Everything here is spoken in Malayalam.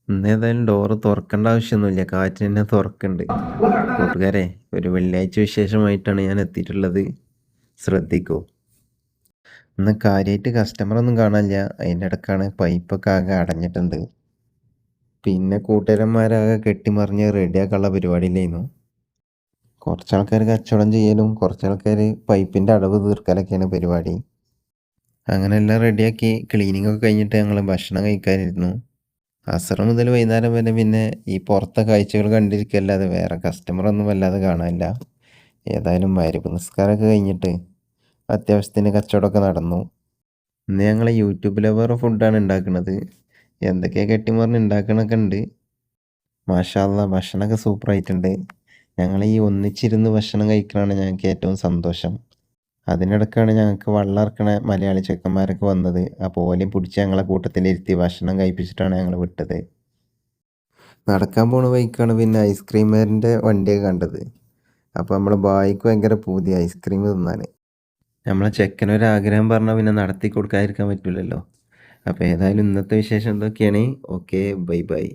ഇന്നേതായാലും ഡോറ് തുറക്കേണ്ട ആവശ്യമൊന്നുമില്ല, കാറ്റ് തന്നെ തുറക്കുന്നുണ്ട്. കൂട്ടുകാരെ, ഒരു വെള്ളിയാഴ്ച വിശേഷമായിട്ടാണ് ഞാൻ എത്തിയിട്ടുള്ളത്, ശ്രദ്ധിക്കൂ. ഇന്ന് കാര്യമായിട്ട് കസ്റ്റമറൊന്നും കാണാനില്ല, അതിൻ്റെ ഇടക്കാണ് പൈപ്പൊക്കെ ആകെ അടഞ്ഞിട്ടുണ്ട്. പിന്നെ കൂട്ടുകാരന്മാരാകെ കെട്ടിമറിഞ്ഞ് റെഡിയാക്കാനുള്ള പരിപാടിയിലായിരുന്നു. കുറച്ച് ആൾക്കാർ കച്ചവടം ചെയ്യലും കുറച്ച് ആൾക്കാർ പൈപ്പിൻ്റെ അടവ് തീർക്കലൊക്കെയാണ് പരിപാടി. അങ്ങനെ എല്ലാം റെഡിയാക്കി ക്ലീനിങ് ഒക്കെ കഴിഞ്ഞിട്ട് ഞങ്ങൾ ഭക്ഷണം കഴിക്കാനിരുന്നു. അസർ മുതൽ വൈകുന്നേരം വരെ പിന്നെ ഈ പുറത്തെ കാഴ്ചകൾ കണ്ടിരിക്കല്ലാതെ വേറെ കസ്റ്റമറൊന്നും വല്ലാതെ കാണാനില്ല. ഏതായാലും മഗ്‌രിബ് നിസ്കാരമൊക്കെ കഴിഞ്ഞിട്ട് അത്യാവശ്യത്തിന് കച്ചവടമൊക്കെ നടന്നു. ഇന്ന് ഞങ്ങൾ യൂട്യൂബ് ലവർ ഫുഡാണ് ഉണ്ടാക്കുന്നത്. എന്തൊക്കെയാണ് കെട്ടിമറിഞ്ഞ് ഉണ്ടാക്കണൊക്കെ ഉണ്ട്. മാഷാ അല്ലാ, ഭക്ഷണമൊക്കെ സൂപ്പറായിട്ടുണ്ട്. ഞങ്ങൾ ഈ ഒന്നിച്ചിരുന്ന് ഭക്ഷണം കഴിക്കണതാണ് ഞങ്ങൾക്ക് ഏറ്റവും സന്തോഷം. അതിനിടയ്ക്കാണ് ഞങ്ങൾക്ക് വെള്ളം ഇറക്കണ മലയാളി ചെക്കന്മാരൊക്കെ വന്നത്. അപ്പോൾ ഓലെയും പിടിച്ച് ഞങ്ങളെ കൂട്ടത്തിലിരുത്തി ഭക്ഷണം കഴിപ്പിച്ചിട്ടാണ് ഞങ്ങൾ വിട്ടത്. നടക്കാൻ പോണ വഴിക്കാണ് പിന്നെ ഐസ്ക്രീമിൻ്റെ വണ്ടിയൊക്കെ കണ്ടത്. അപ്പോൾ നമ്മൾ ബായിക്ക് ഭയങ്കര പൂതി ഐസ്ക്രീം തിന്നാൻ. നമ്മളെ ചെക്കനൊരാഗ്രഹം പറഞ്ഞാൽ പിന്നെ നടത്തി കൊടുക്കാതിരിക്കാൻ പറ്റില്ലല്ലോ. അപ്പോൾ ഏതായാലും ഇന്നത്തെ വിശേഷം എന്തൊക്കെയാണ്? Okay, bye bye.